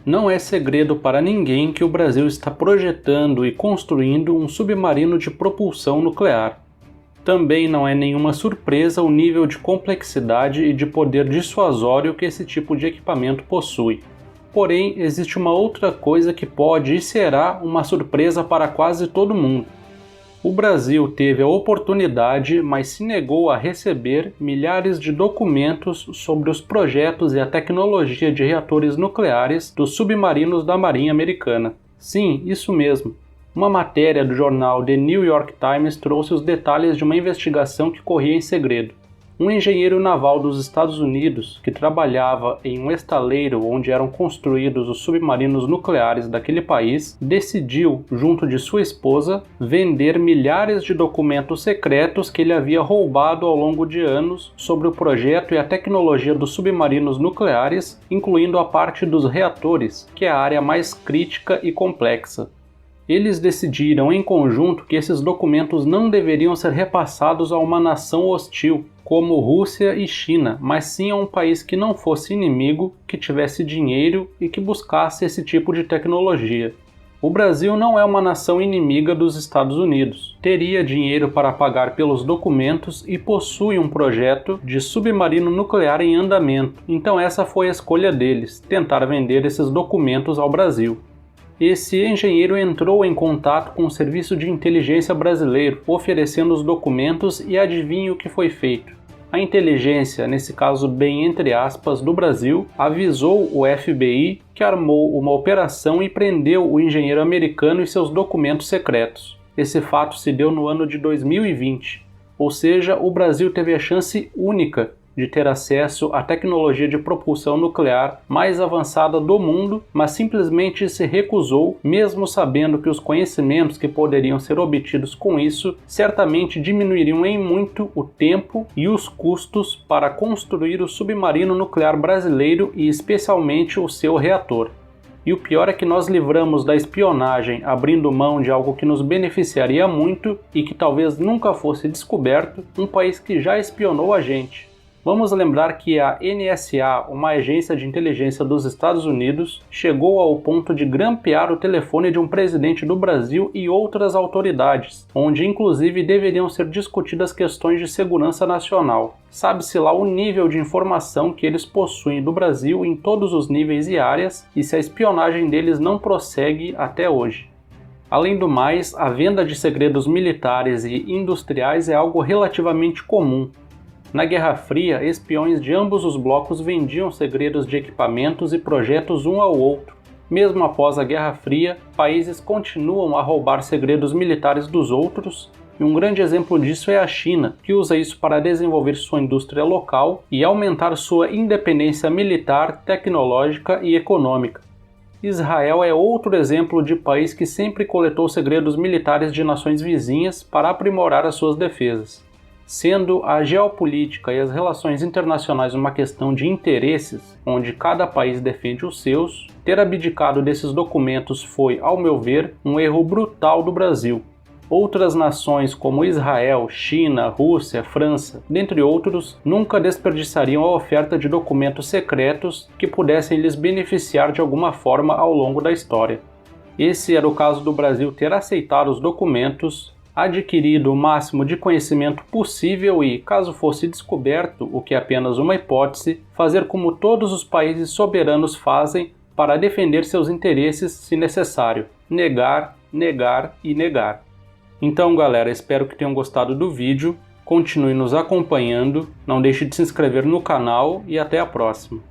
Não é segredo para ninguém que o Brasil está projetando e construindo um submarino de propulsão nuclear. Também não é nenhuma surpresa o nível de complexidade e de poder dissuasório que esse tipo de equipamento possui. Porém, existe uma outra coisa que pode e será uma surpresa para quase todo mundo. O Brasil teve a oportunidade, mas se negou a receber milhares de documentos sobre os projetos e a tecnologia de reatores nucleares dos submarinos da Marinha Americana. Sim, isso mesmo. Uma matéria do jornal The New York Times trouxe os detalhes de uma investigação que corria em segredo. Um engenheiro naval dos Estados Unidos, que trabalhava em um estaleiro onde eram construídos os submarinos nucleares daquele país, decidiu, junto de sua esposa, vender milhares de documentos secretos que ele havia roubado ao longo de anos sobre o projeto e a tecnologia dos submarinos nucleares, incluindo a parte dos reatores, que é a área mais crítica e complexa. Eles decidiram em conjunto que esses documentos não deveriam ser repassados a uma nação hostil, como Rússia e China, mas sim a um país que não fosse inimigo, que tivesse dinheiro e que buscasse esse tipo de tecnologia. O Brasil não é uma nação inimiga dos Estados Unidos. Teria dinheiro para pagar pelos documentos e possui um projeto de submarino nuclear em andamento. Então essa foi a escolha deles, tentar vender esses documentos ao Brasil. Esse engenheiro entrou em contato com o Serviço de Inteligência brasileiro, oferecendo os documentos e adivinhe o que foi feito. A inteligência, nesse caso bem entre aspas, do Brasil, avisou o FBI que armou uma operação e prendeu o engenheiro americano e seus documentos secretos. Esse fato se deu no ano de 2020, ou seja, o Brasil teve a chance única de ter acesso à tecnologia de propulsão nuclear mais avançada do mundo, mas simplesmente se recusou, mesmo sabendo que os conhecimentos que poderiam ser obtidos com isso certamente diminuiriam em muito o tempo e os custos para construir o submarino nuclear brasileiro e especialmente o seu reator. E o pior é que nós livramos da espionagem abrindo mão de algo que nos beneficiaria muito e que talvez nunca fosse descoberto, um país que já espionou a gente. Vamos lembrar que a NSA, uma agência de inteligência dos Estados Unidos, chegou ao ponto de grampear o telefone de um presidente do Brasil e outras autoridades, onde inclusive deveriam ser discutidas questões de segurança nacional. Sabe-se lá o nível de informação que eles possuem do Brasil em todos os níveis e áreas, e se a espionagem deles não prossegue até hoje. Além do mais, a venda de segredos militares e industriais é algo relativamente comum. Na Guerra Fria, espiões de ambos os blocos vendiam segredos de equipamentos e projetos um ao outro. Mesmo após a Guerra Fria, países continuam a roubar segredos militares dos outros, e um grande exemplo disso é a China, que usa isso para desenvolver sua indústria local e aumentar sua independência militar, tecnológica e econômica. Israel é outro exemplo de país que sempre coletou segredos militares de nações vizinhas para aprimorar as suas defesas. Sendo a geopolítica e as relações internacionais uma questão de interesses, onde cada país defende os seus, ter abdicado desses documentos foi, ao meu ver, um erro brutal do Brasil. Outras nações como Israel, China, Rússia, França, dentre outros, nunca desperdiçariam a oferta de documentos secretos que pudessem lhes beneficiar de alguma forma ao longo da história. Esse era o caso do Brasil ter aceitado os documentos, adquirido o máximo de conhecimento possível e, caso fosse descoberto, o que é apenas uma hipótese, fazer como todos os países soberanos fazem para defender seus interesses se necessário: negar, negar e negar. Então, galera, espero que tenham gostado do vídeo, continue nos acompanhando, não deixe de se inscrever no canal e até a próxima.